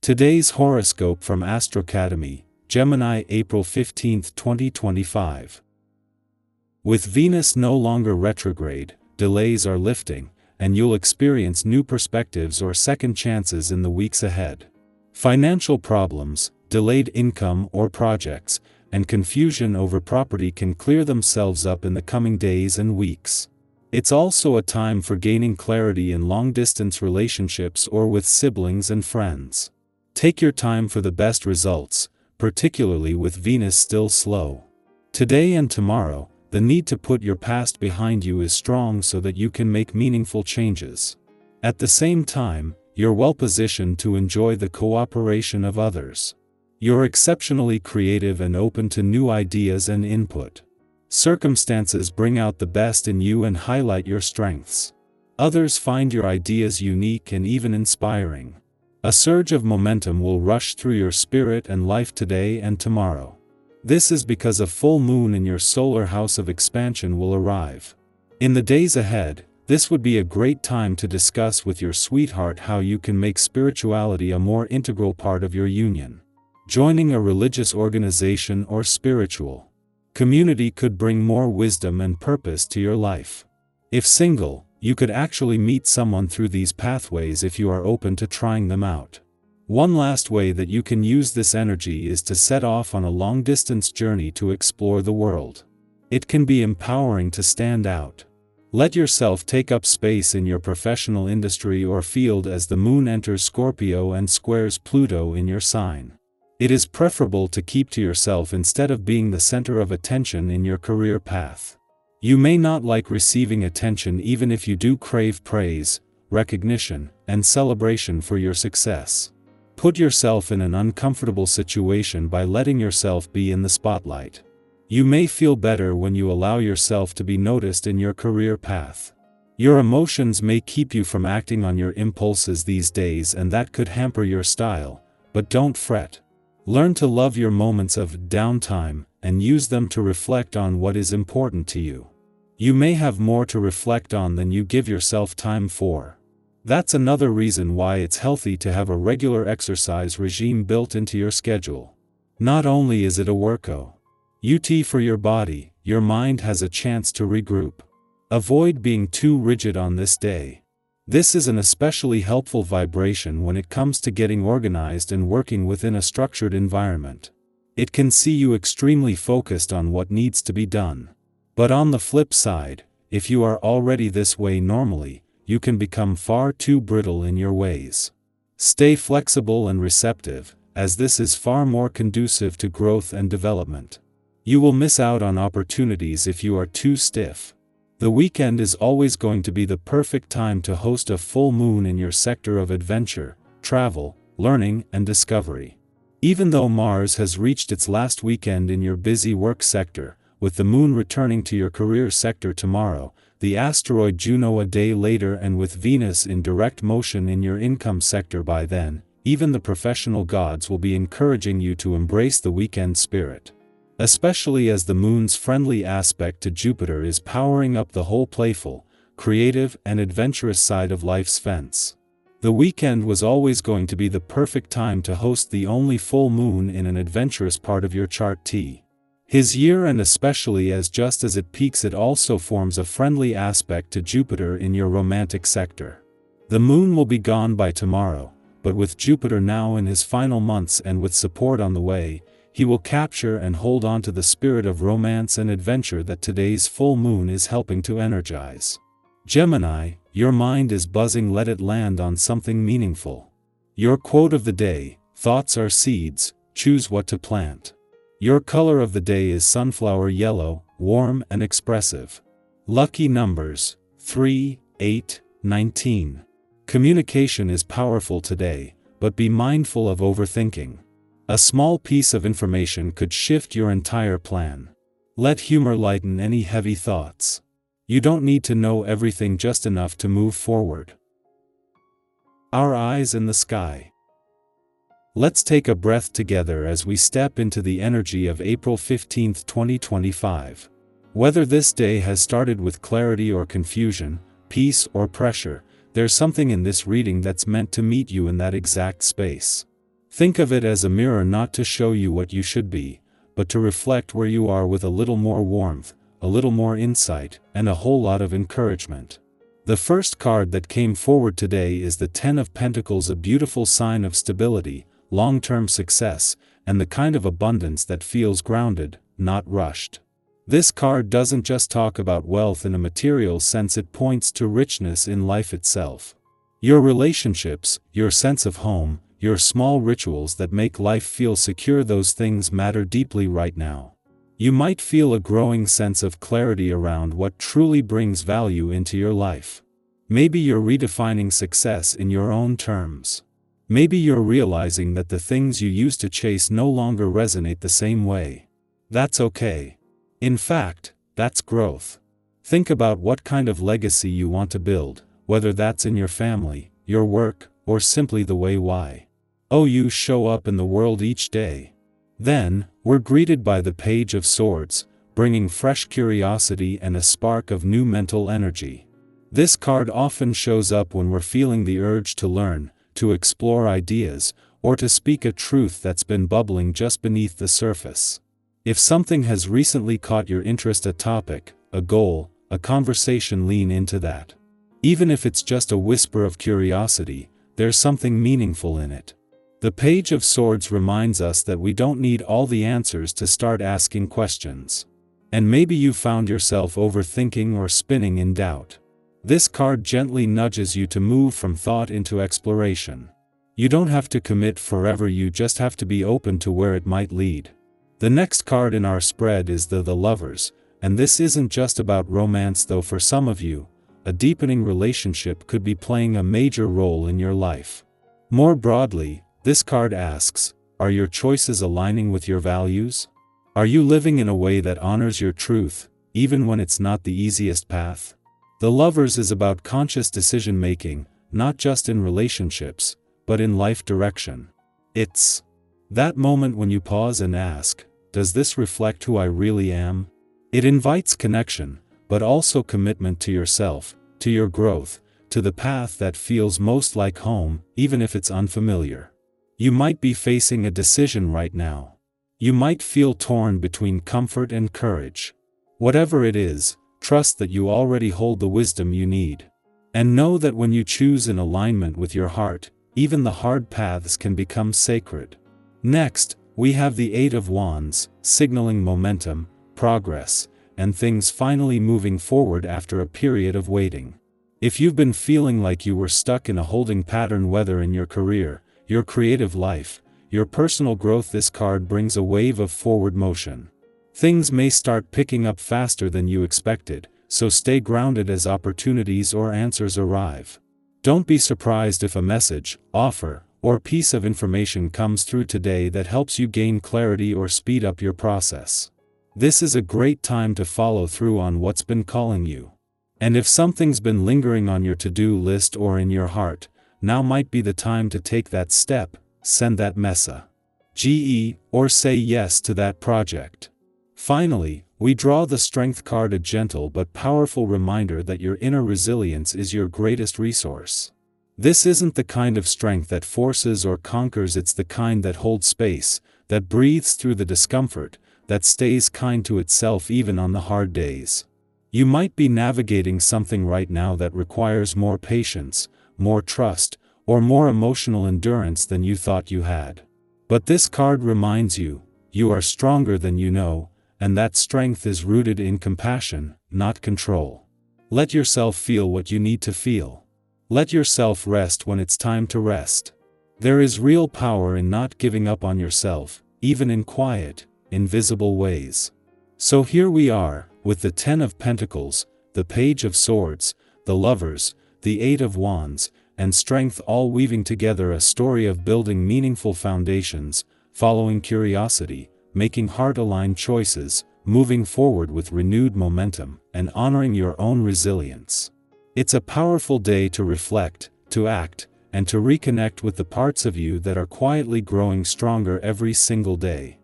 Today's horoscope from Astrocademy, Gemini, April 15, 2025. With Venus no longer retrograde, delays are lifting, and you'll experience new perspectives or second chances in the weeks ahead. Financial problems, delayed income or projects, and confusion over property can clear themselves up in the coming days and weeks. It's also a time for gaining clarity in long-distance relationships or with siblings and friends. Take your time for the best results, particularly with Venus still slow. Today and tomorrow, the need to put your past behind you is strong so that you can make meaningful changes. At the same time, you're well positioned to enjoy the cooperation of others. You're exceptionally creative and open to new ideas and input. Circumstances bring out the best in you and highlight your strengths. Others find your ideas unique and even inspiring. A surge of momentum will rush through your spirit and life today and tomorrow. This is because a full moon in your solar house of expansion will arrive. In the days ahead, this would be a great time to discuss with your sweetheart how you can make spirituality a more integral part of your union. Joining a religious organization or spiritual community could bring more wisdom and purpose to your life. If single, you could actually meet someone through these pathways if you are open to trying them out. One last way that you can use this energy is to set off on a long-distance journey to explore the world. It can be empowering to stand out. Let yourself take up space in your professional industry or field as the moon enters Scorpio and squares Pluto in your sign. It is preferable to keep to yourself instead of being the center of attention in your career path. You may not like receiving attention even if you do crave praise, recognition, and celebration for your success. Put yourself in an uncomfortable situation by letting yourself be in the spotlight. You may feel better when you allow yourself to be noticed in your career path. Your emotions may keep you from acting on your impulses these days, and that could hamper your style, but don't fret. Learn to love your moments of downtime and use them to reflect on what is important to you. You may have more to reflect on than you give yourself time for. That's another reason why it's healthy to have a regular exercise regime built into your schedule. Not only is it a workout for your body, your mind has a chance to regroup. Avoid being too rigid on this day. This is an especially helpful vibration when it comes to getting organized and working within a structured environment. It can see you extremely focused on what needs to be done. But on the flip side, if you are already this way normally, you can become far too brittle in your ways. Stay flexible and receptive, as this is far more conducive to growth and development. You will miss out on opportunities if you are too stiff. The weekend is always going to be the perfect time to host a full moon in your sector of adventure, travel, learning, and discovery. Even though Mars has reached its last weekend in your busy work sector, with the moon returning to your career sector tomorrow, the asteroid Juno a day later, and with Venus in direct motion in your income sector by then, even the professional gods will be encouraging you to embrace the weekend spirit. Especially as the moon's friendly aspect to Jupiter is powering up the whole playful, creative, and adventurous side of life's fence. The weekend was always going to be the perfect time to host the only full moon in an adventurous part of your chart his year, and especially as just as it peaks it also forms a friendly aspect to Jupiter in your romantic sector. The moon will be gone by tomorrow, but with Jupiter now in his final months and with support on the way, he will capture and hold on to the spirit of romance and adventure that today's full moon is helping to energize. Gemini, your mind is buzzing, let it land on something meaningful. Your quote of the day: thoughts are seeds, choose what to plant. Your color of the day is sunflower yellow, warm and expressive. Lucky numbers: 3, 8, 19. Communication is powerful today, but be mindful of overthinking. A small piece of information could shift your entire plan. Let humor lighten any heavy thoughts. You don't need to know everything, just enough to move forward. Our eyes in the sky. Let's take a breath together as we step into the energy of April 15, 2025. Whether this day has started with clarity or confusion, peace or pressure, there's something in this reading that's meant to meet you in that exact space. Think of it as a mirror, not to show you what you should be, but to reflect where you are with a little more warmth, a little more insight, and a whole lot of encouragement. The first card that came forward today is the Ten of Pentacles, a beautiful sign of stability, long-term success, and the kind of abundance that feels grounded, not rushed. This card doesn't just talk about wealth in a material sense, it points to richness in life itself. Your relationships, your sense of home, your small rituals that make life feel secure, those things matter deeply right now. You might feel a growing sense of clarity around what truly brings value into your life. Maybe you're redefining success in your own terms. Maybe you're realizing that the things you used to chase no longer resonate the same way. That's okay. In fact, that's growth. Think about what kind of legacy you want to build, whether that's in your family, your work, or simply the way you show up in the world each day. Then, we're greeted by the Page of Swords, bringing fresh curiosity and a spark of new mental energy. This card often shows up when we're feeling the urge to learn, to explore ideas, or to speak a truth that's been bubbling just beneath the surface. If something has recently caught your interest, a topic, a goal, a conversation, lean into that. Even if it's just a whisper of curiosity, there's something meaningful in it. The Page of Swords reminds us that we don't need all the answers to start asking questions. And maybe you found yourself overthinking or spinning in doubt. This card gently nudges you to move from thought into exploration. You don't have to commit forever, you just have to be open to where it might lead. The next card in our spread is the Lovers, and this isn't just about romance, though for some of you, a deepening relationship could be playing a major role in your life. More broadly, this card asks, are your choices aligning with your values? Are you living in a way that honors your truth, even when it's not the easiest path? The Lovers is about conscious decision-making, not just in relationships, but in life direction. It's that moment when you pause and ask, does this reflect who I really am? It invites connection, but also commitment to yourself, to your growth, to the path that feels most like home, even if it's unfamiliar. You might be facing a decision right now. You might feel torn between comfort and courage. Whatever it is, trust that you already hold the wisdom you need. And know that when you choose in alignment with your heart, even the hard paths can become sacred. Next, we have the Eight of Wands, signaling momentum, progress, and things finally moving forward after a period of waiting. If you've been feeling like you were stuck in a holding pattern, whether in your career, your creative life, your personal growth, this card brings a wave of forward motion. Things may start picking up faster than you expected, so stay grounded as opportunities or answers arrive. Don't be surprised if a message, offer, or piece of information comes through today that helps you gain clarity or speed up your process. This is a great time to follow through on what's been calling you. And if something's been lingering on your to-do list or in your heart, now might be the time to take that step, send that message, or say yes to that project. Finally, we draw the Strength card, a gentle but powerful reminder that your inner resilience is your greatest resource. This isn't the kind of strength that forces or conquers, it's the kind that holds space, that breathes through the discomfort, that stays kind to itself even on the hard days. You might be navigating something right now that requires more patience, more trust, or more emotional endurance than you thought you had. But this card reminds you, you are stronger than you know, and that strength is rooted in compassion, not control. Let yourself feel what you need to feel. Let yourself rest when it's time to rest. There is real power in not giving up on yourself, even in quiet, invisible ways. So here we are, with the Ten of Pentacles, the Page of Swords, the Lovers, the Eight of Wands, and Strength, all weaving together a story of building meaningful foundations, following curiosity, making heart-aligned choices, moving forward with renewed momentum, and honoring your own resilience. It's a powerful day to reflect, to act, and to reconnect with the parts of you that are quietly growing stronger every single day.